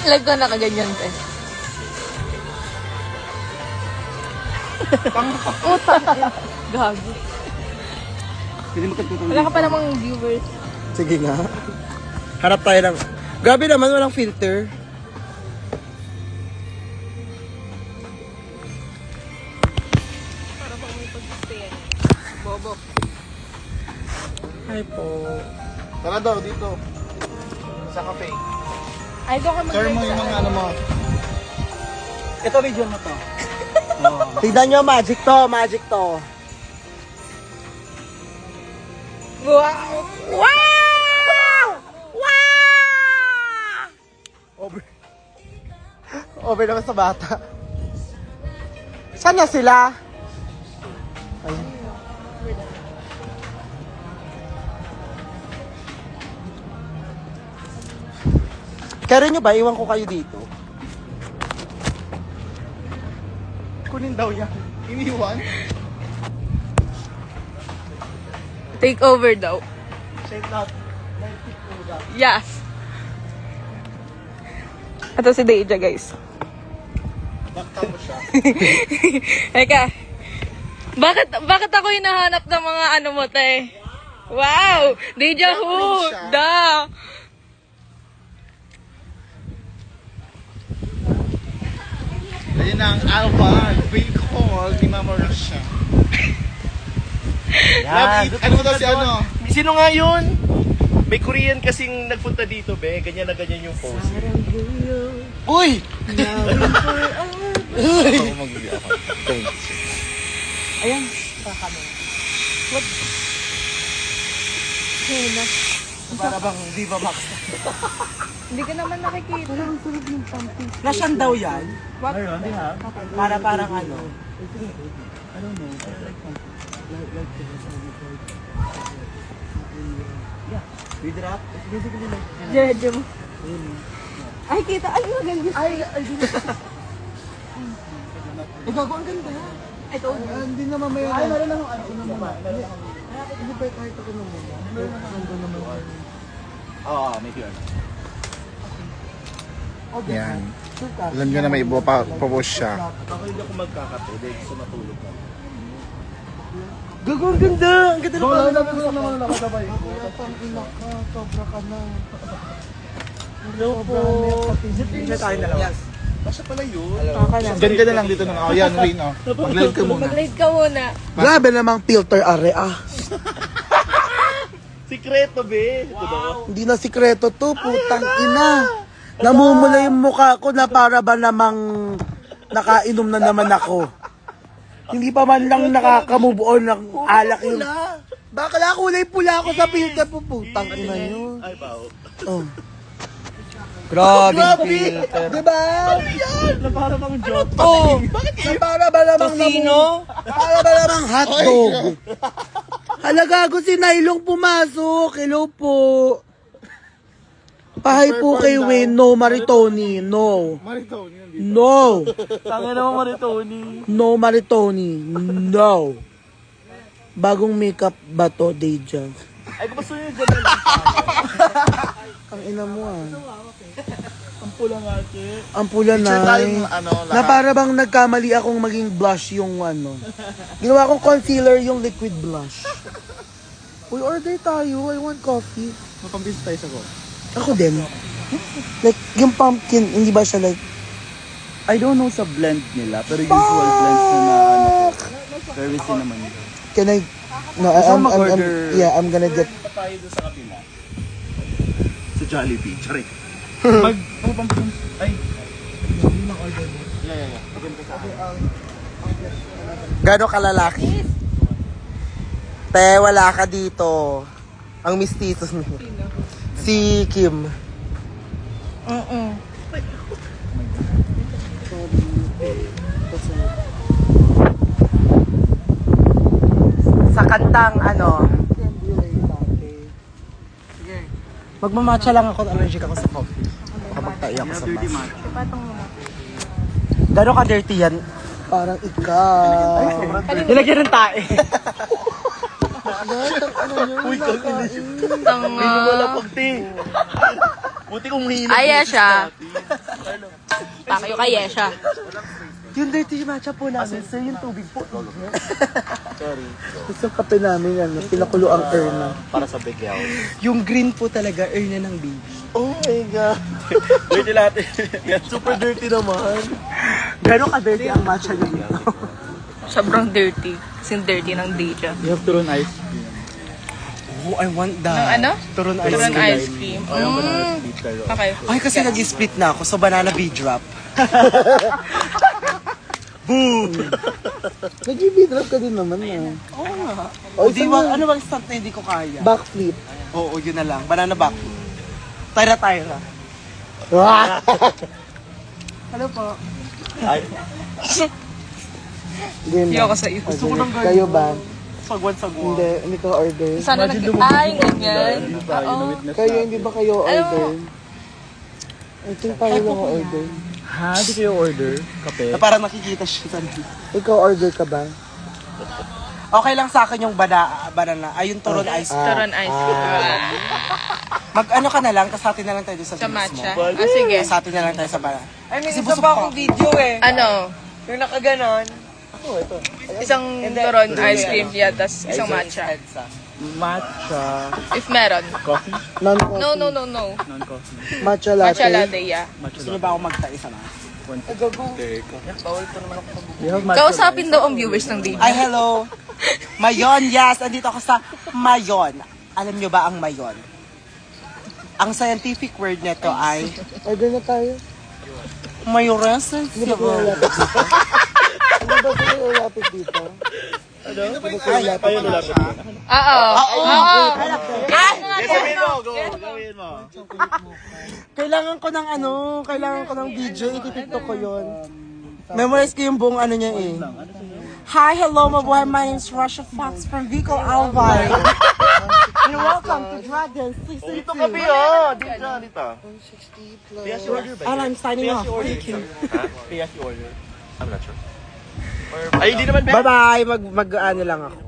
Lag ko nakaganyan tayo. Utang. Gago. Wala ka pa namang viewers. Sige nga. Harap tayo ng... Grabe naman, walang filter. Para bang may pag-stay. Bobo. Hi po. Tara daw, dito. Sa cafe. Ay, doon ka Share mo yung mga ano mo. Ito region mo to. Tignan nyo, magic to, magic to. Wow! Wow! Wow! Over. Over naman sa bata. Saan na sila? Ayun. Kaya nyo ba? Iwan ko kayo dito. Kunin daw yan. Iniwan. Take over daw. Shake out. Yes. Ito si Deja, guys. Tapos siya. Eka. Bakit ako hinahanap ng mga ano mo, te? Wow! Deja who? Da! Ayun ang Alpha. Bill Call ni Mama Russia. Yan. Ano daw si ano? Sino nga yun? May Korean kasing nagpunta dito, be. Ganyan na ganyan yung pose. Uy! Ako mag-ako. Thanks. Ayan. What? Hena. Para bang Viva Max. Hindi ka naman nakikita. Ang sarap ng pumpkin. Nasaan daw yan? What? Para parang ano? Hydrat? Basically like... Jeje mo. Ay, kita. Ay, maganda. Ay, Gago, ang ganda. ito. Hindi naman may... Ay, meron lang ano naman. Hindi pa kahit ako naman. Ang ganda naman. Oo, may PR. Yan. Alam nyo na may iba pa post siya. Ako hindi ako magkakape. Dahil gusto matulog ka. Gago, ang ganda! Ang ganda naman. Wala naman nakasabay. Ina ka, sobra ka na. Hello po. Hindi na tayo dalawa. Basta pala yun. Kaka Diyan ka na lang dito na. Oh, yan, Rain. Oh. Mag-live ka muna. Mag-live ka muna. Grabe namang filter are Sikreto, be. Ito daw. Hindi na sikreto to, putang ina. Namumula yung mukha ko na para ba namang nakainom na naman ako. Hindi pa man lang nakaka-move on ng alak yung... Bakla kulay pula ako sa filter po, putang ina nyo. Ay, pao. Oh. Grabe filter. Diba? Na para bang joke. Oh, na para ba namang para ba namang hotdog? Halagago si Nailong pumasok. Hello po. Pahay po kay Wayne. No, Maritoni. No. Marito, yun dito. No. Tangin naman Maritoni. No, Maritoni. No. Bagong makeup ba to, Deja? Ay, gusto nyo dyan na lang. Ang ina mo ah. Ang pula nga, che. Ang pula Picture na. tayong ano, Na lahat. para bang nagkamali akong maging blush yung ano. Ginawa kong concealer yung liquid blush. Uy, order tayo. I want coffee. Mapambis tayo sa ko. Ako din. Like, yung pumpkin, hindi ba siya like... I don't know sa blend nila, pero usual blends na ano ko. Service din naman yun. Can I... No, yeah, I'm gonna get... Pa tayo doon sa kapila. Sa Jollibee, charik. Ay. Yeah. Gano'n kalalaki? Te, wala ka dito. Ang mistitos mo. Si Kim. Sa kantang ano? Magmamatcha lang ako, allergic ako sa coffee. Baka magtayo ako sa bus. Patong mo na. Gano'n ka dirty yan? Parang ikaw. Nilagyan ng tae. Uy, kang inisip. Tanga. Hindi mo wala pagti. Buti kung mahina. Ayesha. Pakyo kay Yesha. Yung dirty matcha po namin, sir, yung tubig po. Sorry. Gusto kape namin, pinakulo ang urna. Para sa big house. Yung green po talaga, urna ng baby. Oh my God. Dirty lahat. Super dirty naman. Gano'n ka-dirty ang matcha niyo dito? Sobrang dirty. Kasing dirty ng Deja. You have to run ice cream. Oh, I want Ng that. ano? Turon ice Turon cream. ice cream. Ayaw ba na split kayo? Okay. Ay, kasi nag-split na ako, so banana B-drop. Boom! Nag-B-drop ka din naman Oo nga. O, di ba, ano bang stunt na hindi ko kaya? Backflip. Oo, yun na lang. Banana backflip. Tyra. Hello po. Ay, Hindi ako sa iyo. Gusto ko ng kayo ba? sagwan-sagwan. Hindi ko order. Sana ay, ganyan. Oo. Kayo, hindi ba kayo order? I think tayo lang order. Ha? Di kayo order? Kape? Na parang nakikita siya sa ikaw order ka ba? Okay lang sa akin yung banana. Ay, yung turon ice cream. Turon ice cream. Mag-ano ka na lang, kasati na lang tayo sa Sa drinks matcha. mo. Ah, sige. Kasati na lang tayo sa banana. Ay, may Kasi isa busog pa pa akong video eh. Ano? Yung nakaganon. Isang turon ice cream yan, tas isang matcha. Matcha. If meron. Coffee? Non-coffee. No. Non-coffee. Matcha latte. Matcha latte, yeah. Gusto niyo ba ako magtaisa na? You have matcha. Kausapin daw ang viewers ng video. Ay, hello. Mayon, yes. Andito ako sa Mayon. Alam niyo ba ang Mayon? Ang scientific word nito ay... Order na tayo. Mayoreses. Hindi ba kayo lapit dito? Ano? Kayo nalapit ko. Oo. Sabihin mo, go. Gawin mo. Kailangan ko ng video. Iti-tiktok ko yun. Memorize ko yung buong ano niya eh. Hi, hello, mabuhay. My name is Russia Fox from Vico Albay. And welcome to Dragon 662. Dito kami oh. Dito. Pia si order ba? And I'm signing off. Thank you. Pia si order. I'm not sure. Ay, hindi naman. Bye-bye. Mag-ano lang ako.